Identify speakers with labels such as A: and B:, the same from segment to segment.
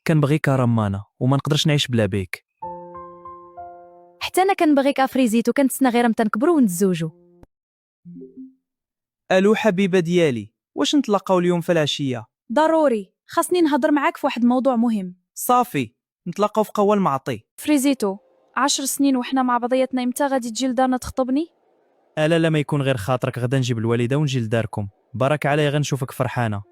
A: كنبغيك رمانة وما نقدرش نعيش بلا بيك.
B: حتى انا كنبغيك افريزيت وكنتسنى غير متى نكبروا ونتزوجوا.
A: الو حبيبه ديالي، واش نتلاقاو اليوم في العشيه؟
B: ضروري، خاصني نهضر معاك في واحد الموضوع مهم.
A: صافي، نتلاقاو في قهوه المعطي.
B: فريزيتو، 10 سنين وحنا مع بعضياتنا، امتى غادي تجي لدارنا تخطبني؟
A: الا لا ما يكون غير خاطرك، غدا نجيب الوالده ونجي لداركم. بارك علي غنشوفك فرحانه.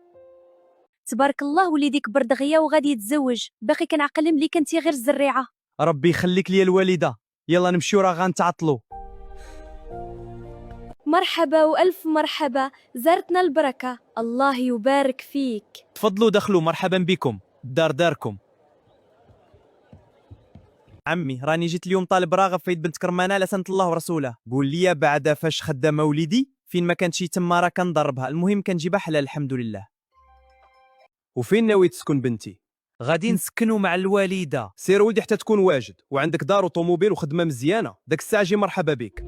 B: تبارك الله، وليدي كبر دغيا وغادي يتزوج، باقي كنعقل ملي كنتي غير الزريعه.
A: ربي يخليك ليا الوالده. يلا نمشيو راه غنتعطلوا.
B: مرحبا والف مرحبا، زارتنا البركه، الله يبارك فيك.
A: تفضلوا دخلوا، مرحبا بكم، الدار داركم. عمي راني جيت اليوم طالب راغب في يد بنت كرمانه على سنه الله ورسوله. قول لي بعد فاش خدامه وليدي فين ما كانت شي تما راه كنضربها، المهم كنجيبها حلال الحمد لله.
C: وفين ناوي تسكن بنتي؟
A: غادي نسكنوا مع الوالده.
C: سير ولدي حتى تكون واجد وعندك دار وطوموبيل وخدمه مزيانه، داك الساعه جي مرحبا بك.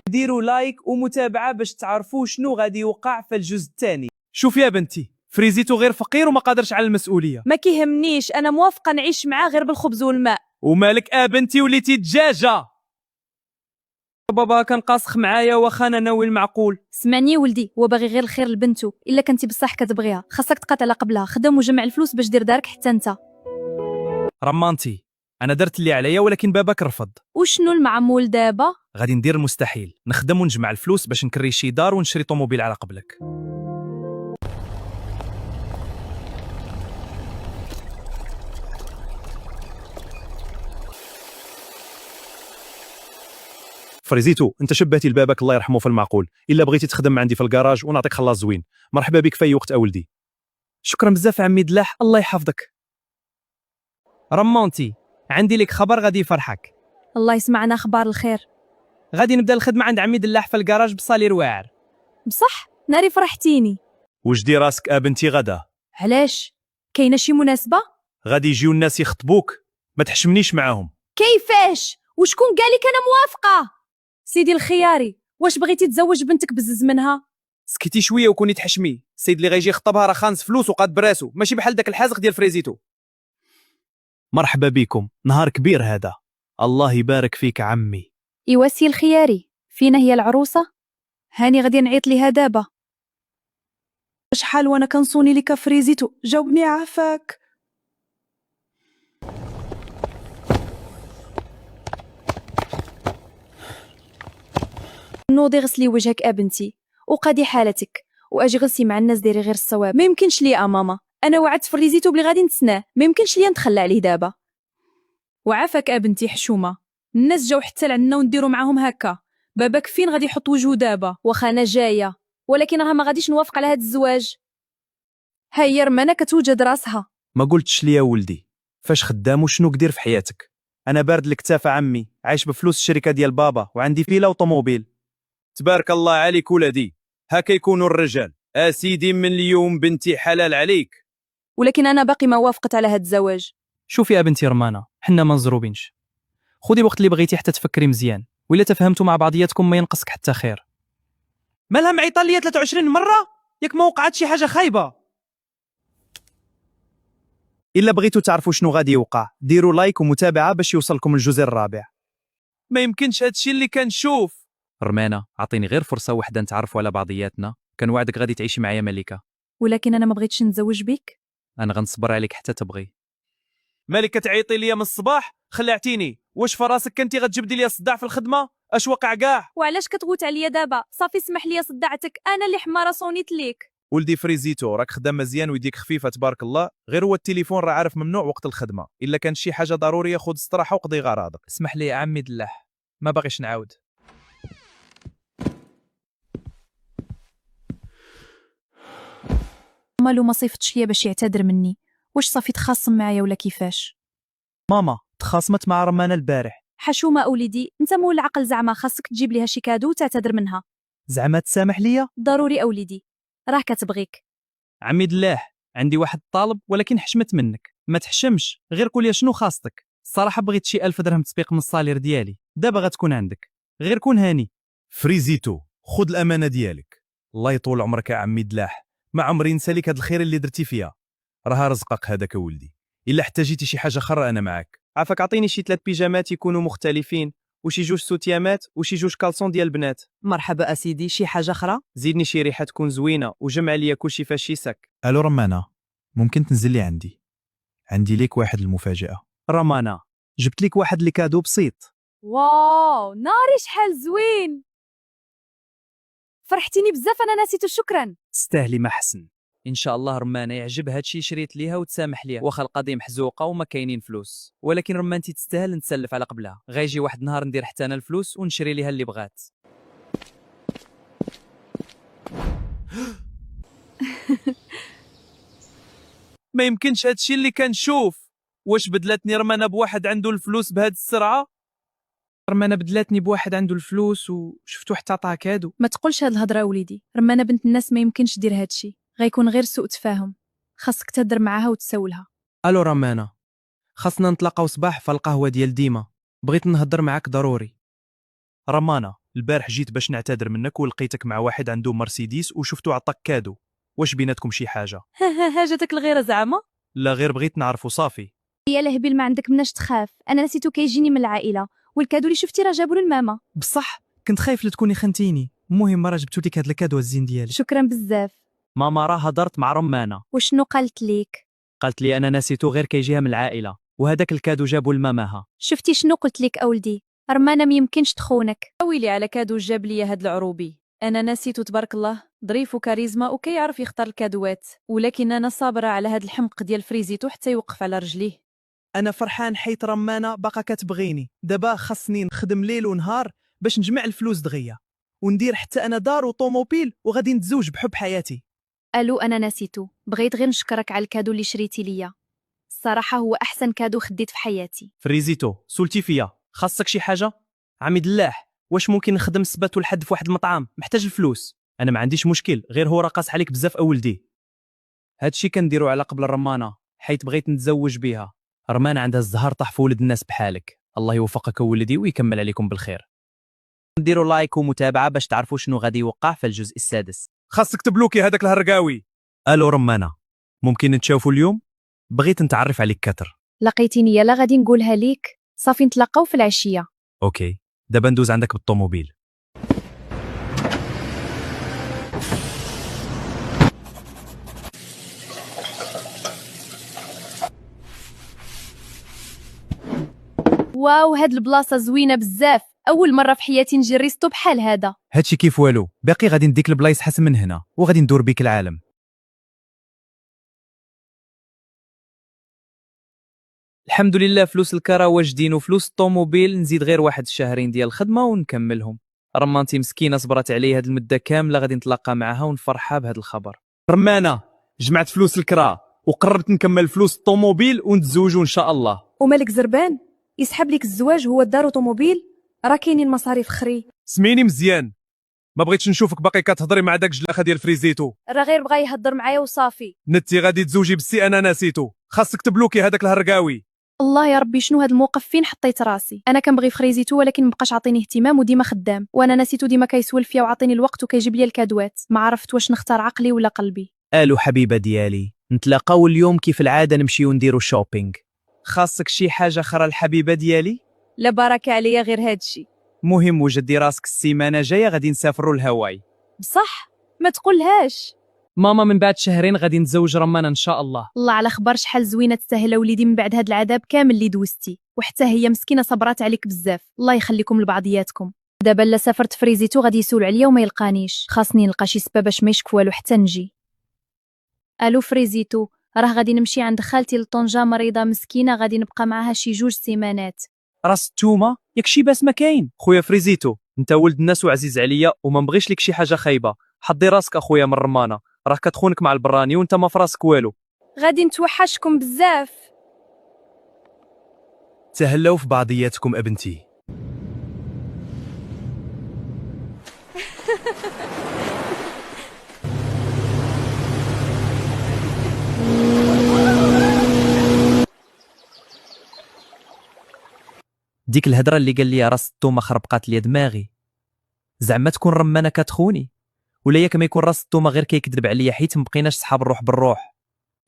A: ديروا لايك ومتابعه باش تعرفوا شنو غادي يوقع في الجزء الثاني. شوف يا بنتي، فريزيتو غير فقير وما قادرش على المسؤوليه.
B: ما كيهمنيش، انا موافقه نعيش معاه غير بالخبز والماء.
A: ومالك بنتي وليتي دجاجه. بابا كان قاسخ معايا واخا انا ناوي المعقول.
B: سمعني ولدي، هو باغي غير الخير لبنته، الا كنتي بصح كتبغيها خاصك تقاتل قبلها، خدم وجمع الفلوس باش دير دارك حتى انت.
A: رمانتي، انا درت اللي عليا ولكن باباك رفض.
B: وشنو المعمول دابا؟
A: غادي ندير المستحيل، نخدم ونجمع الفلوس باش نكري شي دار ونشري طوموبيل على قبلك.
C: فريزيتو انت شبهتي لباباك الله يرحمه في المعقول، الا بغيتي تخدم عندي في الكراج ونعطيك خلاص زوين. مرحبا بك في اي وقت اولدي.
A: شكرا بزاف عمي دلاح، الله يحفظك. رمانتي، عندي لك خبر غادي يفرحك.
B: الله يسمعنا اخبار الخير.
A: غادي نبدا الخدمه عند عمي دلاح في الكراج بصالير واعر.
B: بصح ناري فرحتيني.
C: وجدي راسك بنتي غدا.
B: علاش؟ كاينه شي مناسبه؟
C: غادي يجيو الناس يخطبوك، ما تحشمنيش معاهم.
B: كيفاش؟ وشكون قالك انا موافقه؟ سيدي الخياري، واش بغيتي تزوج بنتك بزز منها؟
C: سكتي شويه وكوني تحشمي، السيد اللي غيجي يخطبها راه خانس فلوس وقاد براسو، ماشي بحال داك الحازق ديال فريزيتو.
A: مرحبا بكم، نهار كبير هذا. الله يبارك فيك عمي.
B: ايوا سي الخياري، فينا هي العروسه؟ هاني غادي نعيط ليها دابا.
D: شحال وانا كنصوني لك فريزيتو، جاوبني عافاك.
B: نوضي غسلي وجهك بنتي، وقادي حالتك، واجي غلسي مع الناس ديري غير الصواب. ما يمكنش ليا ماما، انا وعدت فريزيتو بلي غادي نتسناه، ما يمكنش ليا نتخلى عليه دابا. وعافاك بنتي حشومه، الناس جاو حتى لعنا ونديروا معاهم هكا، باباك فين غادي يحط وجهه دابا؟ واخا انا جايه، ولكن راه ما غاديش نوافق على هذا الزواج. هي رمانه كتوجد راسها.
C: ما قلتش لي يا ولدي فاش خدام وشنو كدير في حياتك. انا بارد الكتافه عمي، عايش بفلوس الشركه ديال بابا وعندي فيلا وطوموبيل. تبارك الله عليك ولدي، هكا يكونوا الرجال. سيدي من اليوم بنتي حلال عليك.
B: ولكن انا باقي ما وافقت على هذا الزواج.
A: شوفي يا بنتي رمانه، حنا ما نزروبينش. خذي الوقت اللي بغيتي حتى تفكري مزيان، وإلا تفهمتوا مع بعضياتكم ما ينقصك حتى خير. مالها معيطه ليا 23 مره؟ ياك ما وقعت شي حاجه خايبه؟
C: الا بغيتوا تعرفوا شنو غادي يوقع ديروا لايك ومتابعه باش يوصلكم الجزء الرابع.
A: ما يمكنش هادشي اللي كنشوف. رمانه، عطيني غير فرصه واحده نتعرفوا على بعضياتنا، كنوعدك غادي تعيشي معايا ملكه.
B: ولكن انا ما بغيتش نتزوج بك.
A: انا غنصبر عليك حتى تبغي.
C: مالك تعيطي ليا من الصباح؟ خلعتيني. واش في راسك كنتي غتجبدي لي الصداع في الخدمه؟ اش وقع كاع؟
B: وعلاش كتغوت عليا دابا؟ صافي اسمح لي صدعتك، انا اللي حماره صونيت ليك.
C: ولدي فريزيتو راك خدام مزيان ويديك خفيفه تبارك الله، غير هو التليفون راه عارف ممنوع وقت الخدمه، الا كان شي حاجه ضروريه خذ استراحه وقضي غراضك.
A: اسمح لي يا عمي دلاح، ما باغيش نعاود.
B: مالو ما صيفتش ليا باش يعتذر مني، واش صافي تخاصم معايا ولا كيفاش؟
A: ماما تخاصمت مع رمانه البارح.
B: حشومه اوليدي، انت مول العقل زعما خاصك تجيب ليها شي كادو وتعتذر منها.
A: زعما تسامح ليا؟
B: ضروري اوليدي، راه كتبغيك.
A: عمي دلاح، عندي واحد الطالب ولكن حشمت منك، ما تحشمش، غير قول لي شنو خاصتك. الصراحه بغيت شي 1000 درهم تسبيق من الصالير ديالي، دابا غتكون عندك، غير كون هاني.
C: فريزيتو خذ الامانه ديالك. الله يطول عمرك يا عمي دلاح، ما عمري نسى لك هاد الخير اللي درتي فيا. راه رزقك هذاك ولدي، الا احتاجيتي شي حاجه اخرى انا معاك.
A: عافاك عطيني شي 3 بيجامات يكونوا مختلفين وشي 2 سوتيامات وشي 2 كالسون ديال البنات.
D: مرحبا اسيدي، شي حاجه اخرى؟
A: زيدني شي ريحه تكون زوينه وجمع ليا كلشي فاش يسك.
C: الو رمانه، ممكن تنزل لي عندي ليك واحد المفاجاه.
A: رمانه، جبت لك واحد الكادو بسيط.
B: واو ناري شحال زوين، فرحتيني بزاف، انا نسيتو، شكرا.
A: تستاهلي ما حسن. ان شاء الله رمانه يعجب هادشي شريت ليها وتسامح ليها، واخا القضيه محزوقه وما كاينين فلوس، ولكن رمانتي تستاهل نتسلف على قبلها. غيجي واحد النهار ندير حتى انا الفلوس ونشري ليها اللي بغات. ما يمكنش هادشي اللي كنشوف. واش بدلتني رمانه بواحد عنده الفلوس بهاد السرعه؟ رمانه بدلاتني بواحد عنده الفلوس وشفتو حتى عطاها كادو.
B: ما تقولش هاد الهضره وليدي، رمانه بنت الناس ما يمكنش دير هادشي، غيكون غير سوء تفاهم، خاصك تهدر معاها وتسولها.
A: الو رمانه، خاصنا نتلاقاو صباح في القهوه ديال ديما، بغيت نهضر معاك ضروري.
C: رمانه، البارح جيت باش نعتذر منك ولقيتك مع واحد عنده مرسيدس وشفتو عطاك كادو. واش بيناتكم شي حاجه؟
B: هاجتك الغيره زعما؟
C: لا غير بغيت نعرفو صافي.
B: يا لهبيل ما عندك مناش تخاف، انا نسيتو كيجيني من العائله، والكادو اللي شفتي راه جابو للماما.
A: بصح كنت خايف لا تكوني خنتيني، المهم راه جبتو لك هاد الكادو الزين ديالي.
B: شكرا بزاف.
A: ماما راه هضرت مع رمانه،
B: وشنو قالت ليك؟
A: قالت لي انا نسيتو غير كيجيها من العائله، وهذاك الكادو جابو لماماها.
B: شفتي شنو قلت لك اولدي، رمانه ما يمكنش تخونك. ويلي على كادو جاب لي هاد العروبي، انا نسيتو تبارك الله، ظريف وكاريزما وكيعرف يختار الكادوات، ولكن انا صابره على هاد الحمق ديال فريزيتو حتى يوقف على رجليه.
A: انا فرحان حيت رمانه باقا كتبغيني، دابا خاصني نخدم ليل ونهار باش نجمع الفلوس دغيا وندير حتى انا دار وطوموبيل وغادي نتزوج بحب حياتي.
B: الو انا نسيتو، بغيت غير نشكرك على الكادو اللي شريتي ليا، الصراحه هو احسن كادو خديت في حياتي.
A: فريزيتو سولتي فيا، خاصك شي حاجه؟ عمي دلاح، واش ممكن نخدم السبت والحد في واحد المطعم؟ محتاج الفلوس. انا ما عنديش مشكل، غير هو راه قاس عليك بزاف اولدي. هادشي كنديرو على قبل الرمانه حيت بغيت نتزوج بها. رمانه عندها الزهر طاح في ولد الناس بحالك، الله يوفقك ولدي ويكمل عليكم بالخير. نديروا لايك ومتابعه باش تعرفوا شنو غادي يوقع في الجزء السادس.
C: خاصك تبلوكي هذاك الهرقاوي. الو رمانه، ممكن نتشافوا اليوم؟ بغيت نتعرف عليك كتر.
B: لقيتيني يلا غادي نقولها ليك، صافي نتلاقاو في العشيه.
C: اوكي، دابا ندوز عندك بالطوموبيل.
B: واو هاد البلاصه زوينه بزاف، اول مره في حياتي نجي ريستو بحال هذا.
C: هادشي كيف والو، باقي غادي نديك البلايص حسن من هنا وغادي ندور بيك العالم.
A: الحمد لله فلوس الكرا واجدين وفلوس الطوموبيل نزيد غير واحد الشهرين ديال الخدمه ونكملهم. رمانتي مسكينه صبرت علي هاد المده كامله، غادي نتلاقى معها ونفرحها بهذا الخبر.
C: رمانه، جمعت فلوس الكرا وقربت نكمل فلوس الطوموبيل ونتزوجوا ان شاء الله.
D: ومالك زربان يسحب لك الزواج هو الدار وطوموبيل؟ راه كاينين مصاريف خري.
C: سميني مزيان، ما بغيتش نشوفك باقي كتهضري مع داك الجلاخه ديال فريزيتو.
B: راه غير بغا يهضر معايا وصافي.
C: نتي غادي تزوجي بالسي انا نسيتو، خاصك تبلوكي هذاك الهرقاوي.
B: الله يا ربي شنو هاد الموقف، فين حطيت راسي؟ انا كنبغي في خريزيتو ولكن مبقاش عاطيني اهتمام وديما خدام، وانا نسيتو ديما كيسول فيا وعطيني الوقت وكيجيب لي الكادوات، ما عرفت واش نختار عقلي ولا قلبي.
A: الو حبيبه ديالي، نتلاقاو اليوم كيف العاده نمشيو نديرو شوبينغ. خاصك شي حاجه اخرى الحبيبه ديالي؟
B: لا بركه عليا غير هادشي.
A: مهم وجدي راسك السيمانه جايه غادي نسافروا لهاواي.
B: بصح ما تقولهاش.
A: ماما من بعد شهرين غادي نتزوج رمانه ان شاء الله.
B: الله على خبر شحال زوينه تستاهل وليدي من بعد هاد العذاب كامل اللي دوزتي، وحتى هي مسكينه صبرات عليك بزاف، الله يخليكم لبعضياتكم. دابا لا سافرت فريزيتو غادي يسول عليا وما يلقانيش، خاصني نلقى شي سبب باش ما يشك والو حتى نجي. الو فريزيتو، راه غادي نمشي عند خالتي لطنجة مريضه مسكينه، غادي نبقى معاها شي 2 سيمانات.
A: راس التومه ياك شي باس ما كاين. خويا فريزيتو، انت ولد الناس وعزيز عليا وما نبغيش لك شي حاجه خايبه، حضي راسك اخويا من رمانه، راه كتخونك مع البراني وانت ما فراسك والو.
B: غادي نتوحشكم بزاف.
C: تهلاو في بعضياتكم ابنتي.
A: ديك الهضره اللي قال لي راس التومه خربقات لي دماغي، زعما تكون رمانه كتخوني، ولا ياك ما يكون راس التومه غير كيكذب عليا حيت مبقيناش صحاب الروح بالروح.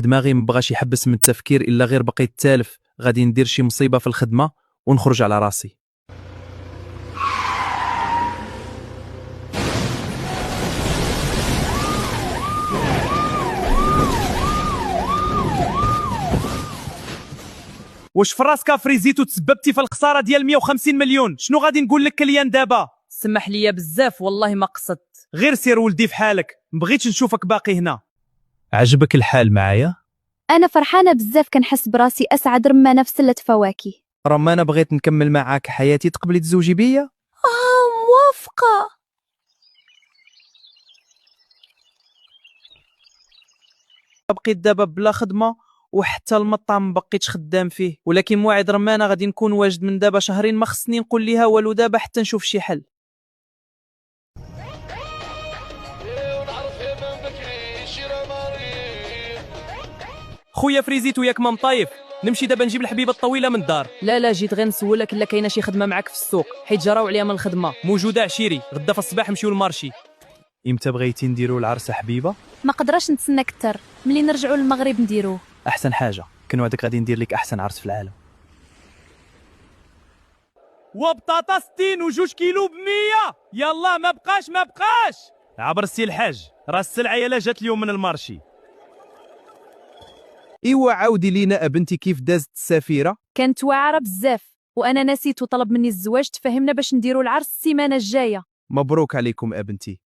C: دماغي مبغاش يحبس من التفكير الا غير بقيت تالف، غادي ندير شي مصيبه في الخدمه ونخرج على راسي. واش في راسك فريزيتو تسببتي في الخساره ديال 150 مليون؟ شنو غادي نقول لك كليان دابا؟
B: سمح لي بزاف والله ما قصدت.
C: غير سير ولدي في حالك، مبغيتش نشوفك باقي هنا. عجبك الحال معايا؟
D: انا فرحانه بزاف، كنحس براسي اسعد رمانه في سله فواكه.
C: رمانة بغيت نكمل معاك حياتي، تقبلي تزوجي بيا؟
D: موافقه.
C: بقيت دابا بلا خدمه وحتى المطعم ما بقيتش خدام فيه، ولكن موعد رمانة غادي نكون واجد من دابا شهرين، ما خصني نقول ليها والو دابا حتى نشوف شي حل. خويا فريزيتو ياك ما مطايف، نمشي دابا نجيب الحبيبه الطويله من الدار.
B: لا جيت غير نسولك الا كاينه شي خدمه معاك في السوق، حيت جراو عليا من الخدمه.
C: موجوده عشيري، غدا في الصباح نمشيو للمارشي. امتى بغيتي نديرو العرس حبيبه؟
D: ما قدراش نتسنى كتر، ملي نرجعوا للمغرب نديروه.
C: احسن حاجه، كنوعدك غادي ندير لك احسن عرس في العالم. وبطاطا 60 و2 كيلو ب100. يلا ما بقاش. عبر سي الحاج، راه السلعه يلا جات اليوم من المارشي. ايوا عاودي لينا ابنتي كيف دازت السفيره.
B: كانت واعره بزاف وانا نسيت وطلب مني الزواج، تفاهمنا باش نديروا العرس السيمانه الجايه.
C: مبروك عليكم ابنتي.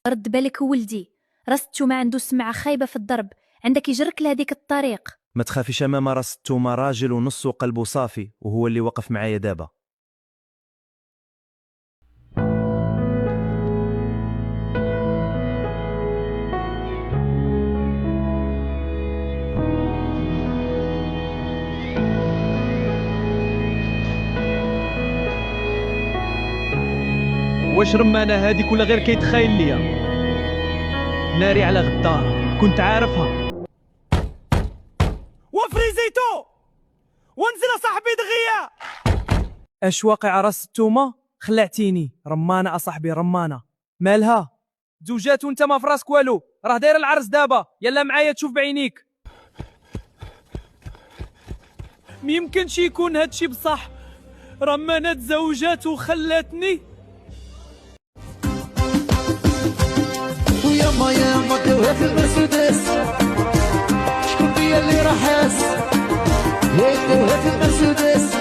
D: رد بالك ولدي، راس التومه عنده سمعه خايبه في الضرب، عندك يجرك لهذيك الطريق.
C: ما تخافيش امام راس التومه، راجل ونص وقلبه صافي، وهو اللي وقف معايا دابا.
A: واش رمانة هذيك ولا غير كيتخايل ليا؟ ناري على غدارة، كنت عارفها.
C: وفريزيتو ونزل صاحبي دغيا. اش واقع راس التومه؟ خلعتيني. رمانه اصاحبي، رمانه مالها؟ زوجات وانت ما في راسك والو، راه داير العرس دابا، يلا معايا تشوف بعينيك. ميمكنش يكون هادشي بصح، رمانه تزوجات وخلاتني.
E: ياما دوها في المرسيدس، شكون فيا اللي راح ياس؟ دوها في المرسيدس،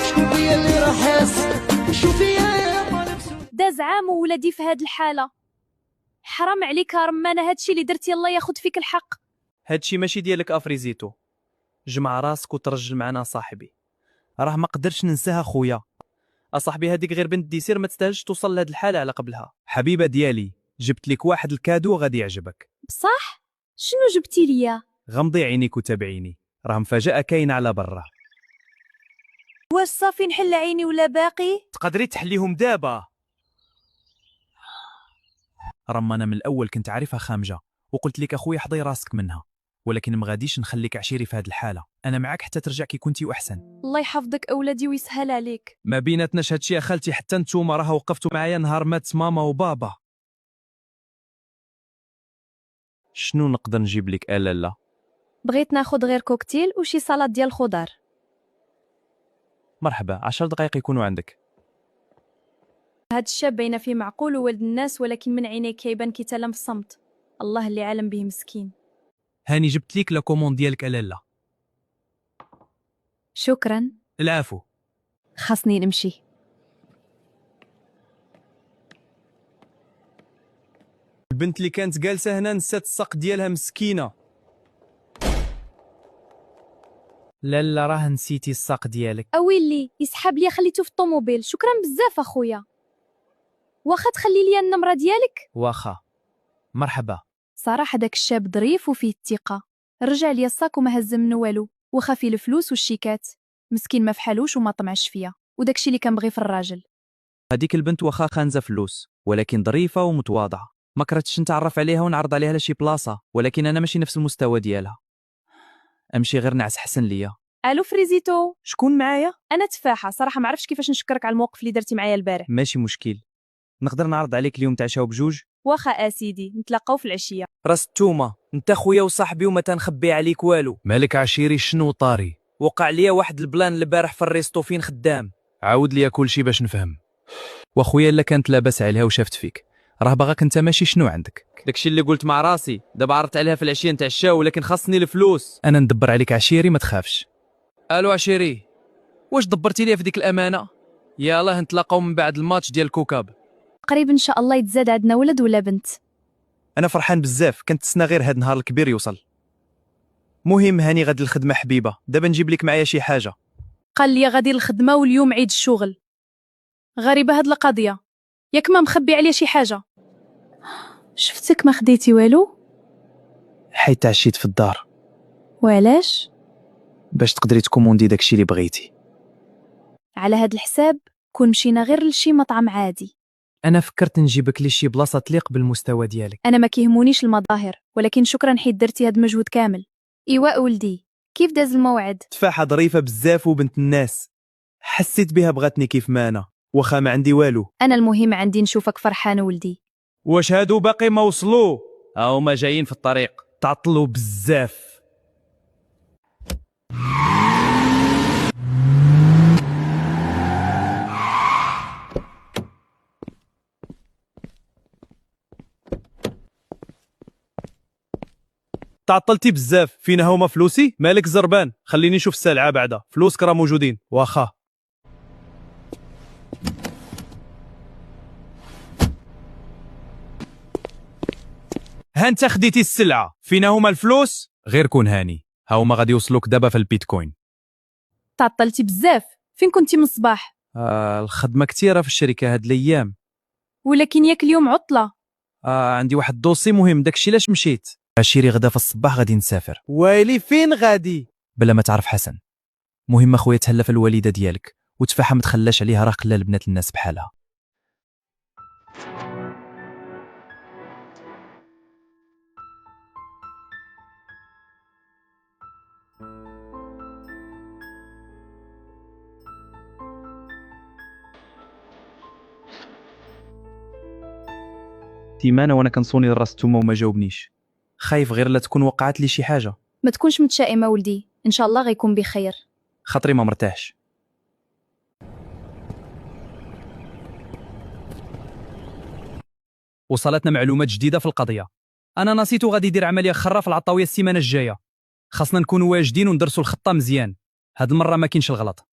E: شكون فيا اللي راح ياس؟ شوفي ياما لبسو.
D: داز عام وولدي في هاد الحاله، حرام عليك يا رمانه، هادشي اللي درتي الله ياخد فيك الحق.
C: هادشي ماشي ديالك افريزيتو، جمع راسك وترجل معنا صاحبي، راه ما قدرتش ننساها خويا. اصاحبي هذيك غير بنت ديسير، ما تستاهلش توصل لهاد الحاله على قبلها. حبيبه ديالي، جبت لك واحد الكادو غادي يعجبك.
D: بصح شنو جبتي ليا؟
C: غمضي عينيك وتابعيني، راه مفاجاه كاينه على برا.
D: واش صافي نحل عيني ولا باقي؟
C: تقدري تحليهم دابا. رمانة من الاول كنت عارفها خامجه، وقلت لك اخويا حضي راسك منها، ولكن ما غاديش نخليك عشيري في هذه الحاله. انا معك حتى ترجع كي كنتي واحسن.
B: الله يحفظك اولادي ويسهل عليك.
C: ما بيناتناش هادشي يا خالتي، حتى نتوما راه وقفتوا معايا نهار مات ماما وبابا. شنو نقدر نجيب لك؟ لا
B: بغيت ناخذ غير كوكتيل وشي سلطه ديال الخضار.
C: مرحبا، 10 دقائق يكونوا عندك.
B: هاد الشاب باينه فيه معقول وولد الناس، ولكن من عينيه كيبان كيتلم في الصمت. الله اللي عالم به مسكين.
C: هاني جبت لك لا كوموند ديالك. لا
B: شكرا.
C: العفو.
B: خاصني نمشي.
C: البنت اللي كانت جالسه هنا نسات الساق ديالها مسكينه. لا راه نسيتي الساق ديالك.
D: اويلي يسحب لي، خليته في الطوموبيل. شكرا بزاف اخويا، واخا تخلي لي النمره ديالك.
C: واخا. مرحبا.
B: صراحه داك الشاب ظريف وفيه الثقه، رجع لي الساك وما هز منه والو، وخا فيه الفلوس والشيكات. مسكين ما فحالوش وما طمعش فيا، وداكشي اللي كنبغي في الراجل.
C: هذيك البنت واخا خانزه فلوس، ولكن ظريفه ومتواضعه. ما كرهتش نتعرف عليها ونعرض عليها لشي بلاصه، ولكن انا ماشي نفس المستوى ديالها. امشي غير نعس حسن ليا.
B: الو فريزيتو،
C: شكون معايا؟
B: انا تفاحه. صراحه ما عرفتش كيفاش نشكرك على الموقف اللي درتي معايا البارح.
C: ماشي مشكل، نقدر نعرض عليك اليوم تعشاو بجوج.
B: واخا اسيدي نتلاقاو في العشيه.
A: راس التومه، انت خويا وصاحبي وما تنخبي عليك والو.
C: مالك عشيري شنو طاري؟
A: وقع ليا واحد البلان البارح في الريستو فين خدام.
C: عاود ليا كلشي باش نفهم. واخويا الا كانت لاباس عليها وشافت فيك راه باغاك انت ماشي شنو عندك.
A: داكشي اللي قلت مع راسي، دابا عرضت عليها في العشيه نتعشاو ولكن خاصني الفلوس.
C: انا ندبر عليك عشيري ما تخافش.
A: الو عشيري، واش دبرتي ليا في ديك الامانه؟ يلاه نتلاقاو من بعد الماتش ديال كوكاب.
D: قريب ان شاء الله يتزاد عندنا ولد ولا بنت.
C: انا فرحان بزاف، كنتسنى غير هاد النهار الكبير يوصل. مهم هاني غادي الخدمه حبيبه، دابا نجيب لك معايا شي حاجه.
B: قال لي غادي الخدمه واليوم عيد الشغل. غريبه هاد القضيه، ياك ما مخبي عليا شي حاجه؟ شفتك ما خديتي والو.
C: حيت تعشيت في الدار
B: وعلاش؟
C: باش تقدري تكوموندي داكشي اللي بغيتي.
B: على هاد الحساب كون مشينا غير لشي مطعم عادي.
A: انا فكرت نجيبك لشي بلاصه تليق بالمستوى ديالك.
B: انا ما كيهمونيش المظاهر، ولكن شكرا حيت درتي هاد المجهود كامل.
D: ايوا ولدي، كيف داز الموعد؟
C: تفاحه ظريفه بزاف وبنت الناس، حسيت بها بغاتني كيف ما انا واخا ما عندي والو.
B: انا المهم عندي نشوفك فرحان ولدي.
C: واش هادو باقي ما وصلوا؟
A: هما جايين في الطريق.
C: تعطلوا بزاف. تعطلتي بزاف. فين هما فلوسي؟ مالك زربان؟ خليني نشوف السلعه بعدا، فلوسك راه موجودين. واخا ها انت خديتي السلعه، فين هما الفلوس؟ غير كون هاني، ها هما غادي يوصلوك دابا في البيتكوين.
B: تعطلتي بزاف، فين كنتي من الصباح؟
C: الخدمه كثيره في الشركه هاد الايام.
B: ولكن ياك اليوم عطله.
C: عندي واحد الدوسي مهم، داكشي علاش مشيت. عشيري غدا في الصباح غادي نسافر. ويلي فين غادي؟ بلا ما تعرف حسن. مهم اخويا تهلا في الوالده ديالك وتفاحه ما تخلاش عليها، راه قلال بنات الناس بحالها. تيمانه وانا كنصوني لراس التومه وما جاوبنيش، خايف غير لا تكون وقعت لي شي حاجه.
D: ما تكونش متشائمه ولدي، ان شاء الله غيكون بخير.
C: خاطري ما مرتاحش.
A: وصلتنا معلومات جديده في القضيه. انا نسيتو غادي يدير عمليه خرا في العطاويه السيمانه الجايه. خاصنا نكونوا واجدين وندرسوا الخطه مزيان. هاد المره ما كاينش الغلط.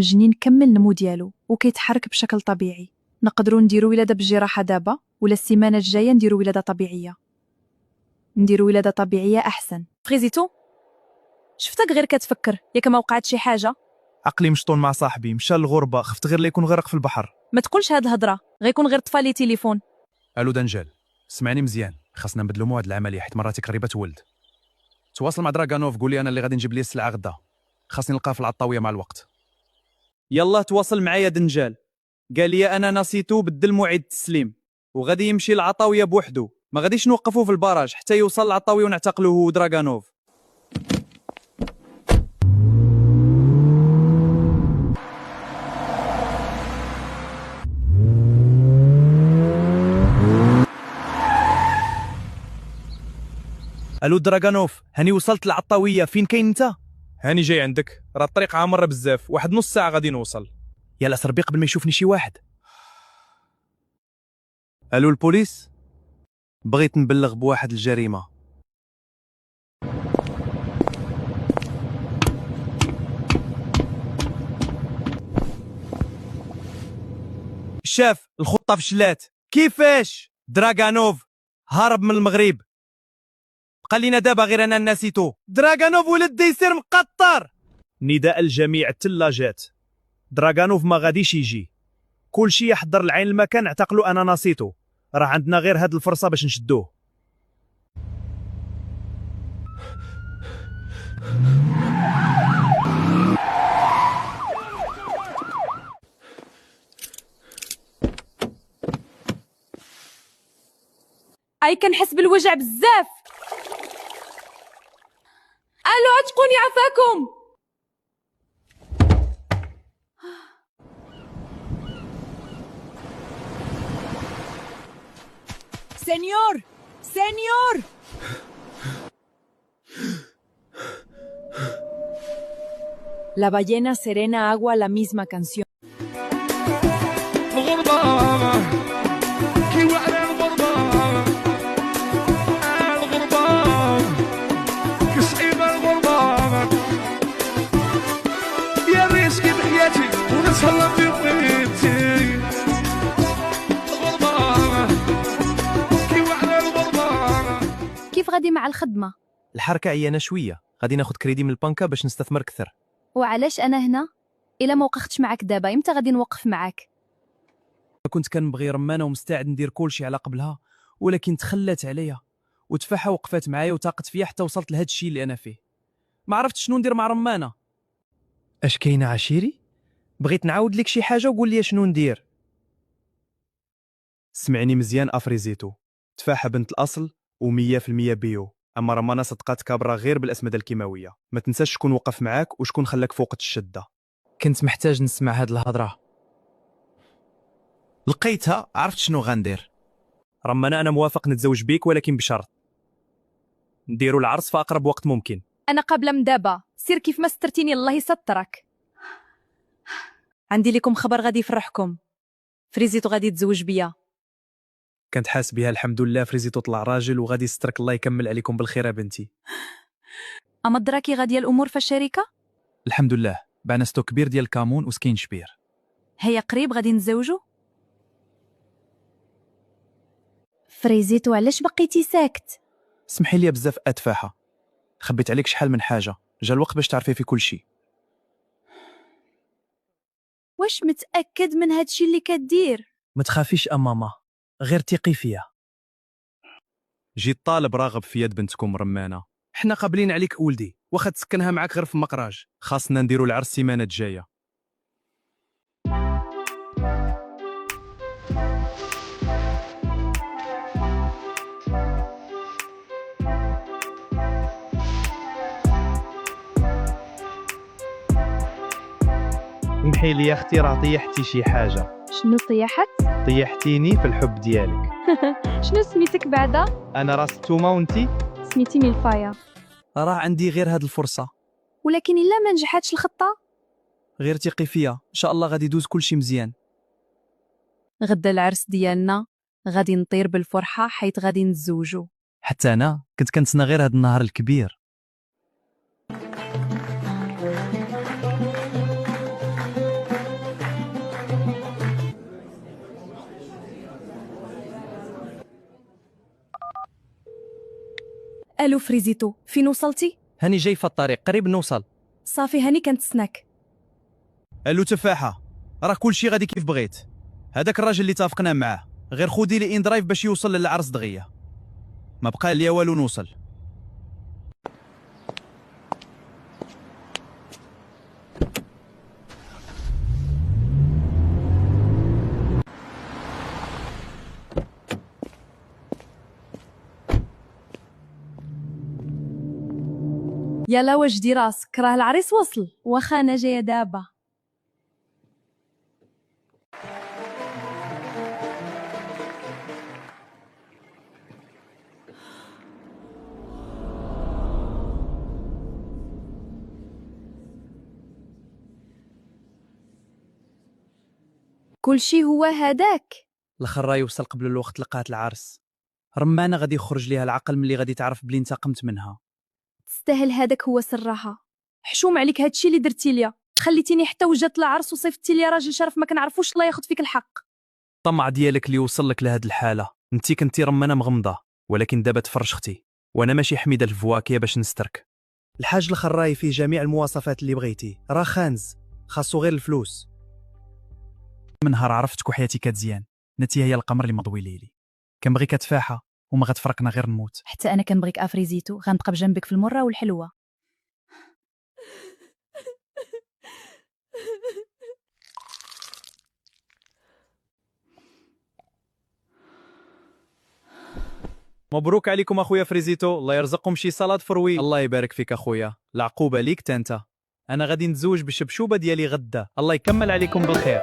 B: الجنين كمل النمو ديالو وكيتحرك بشكل طبيعي. نقدروا نديروا ولاده بالجراحه دابا، ولا السيمانه الجايه نديروا ولاده طبيعيه. نديروا ولاده طبيعيه احسن. فريزيتو، شفتك غير كتفكر، ياك ما وقعت شي حاجه؟
C: عقلي مشطون مع صاحبي، مشى للغربه، خفت غير لا يكون غرق في البحر.
B: ما تقولش هاد الهضره، غيكون غير طفى لي تليفون.
C: الو دنجال، سمعني مزيان، خاصنا نبدلوا موعد العمليه حيت مراتك قريبه تولد. تواصل مع دراغانوف، قول لي انا اللي غادي نجيب لي السلعه غدا، خاصني نلقاه في العطاويه مع الوقت.
A: يلا تواصل معايا دنجال، قال لي انا نسيتو بدل موعد التسليم وغادي يمشي العطاويه بوحدو، ما غاديش نوقفوه في البراج حتى يوصل العطاويه ونعتقلوه هو دراغانوف.
C: الو دراغانوف، هاني وصلت للعطاويه، فين كاين انت؟
F: هاني جاي عندك، راه الطريق عامره بزاف، واحد نص ساعه غادي نوصل.
C: يلا سربي قبل ما يشوفني شي واحد. الو البوليس، بغيت نبلغ بواحد الجريمه. شاف الخطه فشلات. كيفاش؟ دراغانوف هرب من المغرب، بقى لينا دابا غير انا نسيتو. دراغانوف ولد يصير مقطر. نداء الجميع الثلاجات، دراغانوف ما غاديش يجي، كلشي يحضر العين المكان، اعتقلوا انا نسيتو، راه عندنا غير هاد الفرصه باش نشدوه.
B: اي كنحس بالوجع بزاف. الو عتقوني عفاكم. Señor! Señor! La ballena serena agua la misma canción.
E: الغربة كي وعلى الغربة الغربة كي صعيبة الغربة يا ريسكي بحياتي ونتهلا في بغيتي الغربة كي وعلى الغربة.
D: كيف غادي مع الخدمة؟
C: الحركه عيانه شويه، غادي ناخذ كريدي من البنكه باش نستثمر اكثر.
D: وعلاش أنا هنا؟ إلا ما وقفتش معاك دابا إمتى غادي نوقف معاك؟
C: كنت كنبغي رمانه ومستعد ندير كلشي على قبلها، ولكن تخلات عليا وتفاحه وقفات معايا وتاقت فيا حتى وصلت لهاد الشيء اللي انا فيه. ما عرفت شنو ندير مع رمانه. اش كاينه عشيري؟ بغيت نعاود لك شي حاجه وقول لي شنو ندير. سمعني مزيان افريزيتو، تفاحه بنت الاصل و100% بيو، اما رمانه صدقات كابرا غير بالاسمده الكيماويه. ما تنساش شكون وقف معاك وشكون خلاك فوق الشده. كنت محتاج نسمع هاد الهضره. لقيتها، عرفت شنو غندير. رمانه انا موافق نتزوج بيك، ولكن بشرط نديروا العرس في اقرب وقت ممكن.
B: أنا قابلة من دابا، سير كيف ما سترتيني الله يسترك. عندي لكم خبر غادي يفرحكم، فريزيتو غادي يتزوج بيا.
C: كنت حاس بها الحمد لله، فريزيتو طلع راجل وغادي يسترك. الله يكمل عليكم بالخير يا بنتي.
B: أما دراكي غاديه الأمور في الشركة؟
C: الحمد لله، بعنا ستوك كبير ديال الكامون وسكين شبير.
B: هيا قريب غادي نتزوجوا.
D: فريزيتو علاش بقيتي ساكت؟
C: سمحي لي بزاف اتفاحه، خبيت عليك شحال من حاجه، جا الوقت باش تعرفي في كل شيء.
B: واش متأكد من هادشي اللي كدير؟
C: ما تخافيش اماما، غير ثقي فيا. جيت طالب راغب في يد بنتكم رمانه. حنا قابلين عليك ولدي، واخا تسكنها معك غير في مقراج. خاصنا نديروا العرس السيمانه الجايه. سمحي لي يا اختي، راه طيحتي شي حاجه.
D: شنو طيحت؟
C: طيحتيني في الحب ديالك.
D: شنو سميتك بعدا؟
C: انا راس توما وانتي؟
D: سميتي ميلفايا.
C: راه عندي غير هاد الفرصه.
D: ولكن إلا ما نجحتش الخطة؟
C: غير ثقي فيا، ان شاء الله غادي يدوز كل شيء مزيان.
B: غدا العرس ديالنا غادي نطير بالفرحة حيت غادي نتزوجوا.
C: حتى انا كنت كنتسنى غير هاد النهار الكبير.
B: الو فريزيتو، فين وصلتي؟
C: هاني جاي في الطريق، قريب نوصل.
B: صافي هاني كنتسناك.
C: الو تفاحه، راه كل شيء غادي كيف بغيت. هذاك الراجل اللي اتفقنا معاه، غير خودي لي ان درايف باش يوصل للعرس دغيا. ما بقى ليا والو نوصل.
B: يلا وجدي راسك، راه العريس وصل، واخا انا جايه دابا. كلشي هو هداك.
C: الاخر راه يوصل قبل الوقت لقات العرس. رمانه غادي يخرج ليها العقل ملي غادي تعرف بلي انتقمت منها.
B: تستاهل، هذاك هو سرها. حشوم عليك هادشي اللي درتي ليا، خليتيني حتى وجات العرس وصيفطتي لي راجل شرف ما كنعرفوش، الله ياخذ فيك الحق.
C: الطمع ديالك اللي وصل لك لهاد الحاله. انتي كنتي رمانه مغمضه، ولكن دابا تفرشختي، وانا ماشي حميده الفواكه باش نسترك. الحاج الخراي فيه جميع المواصفات اللي بغيتي، راه خانز، خاصو غير الفلوس. من نهار عرفتك وحياتي كتزيان، نتي هي القمر اللي مضوي ليلي. كنبغيك تفاحه وما غتفرقنا غير نموت.
B: حتى انا كنبغيك افريزيتو، غنبقى بجنبك في المره والحلوه.
C: مبروك عليكم اخويا فريزيتو، الله يرزقكم شي صلاه فروي. الله يبارك فيك اخويا، العقوبه ليك تانتا. انا غادي نتزوج بالشبشوبه ديالي غدا، الله يكمل عليكم بالخير.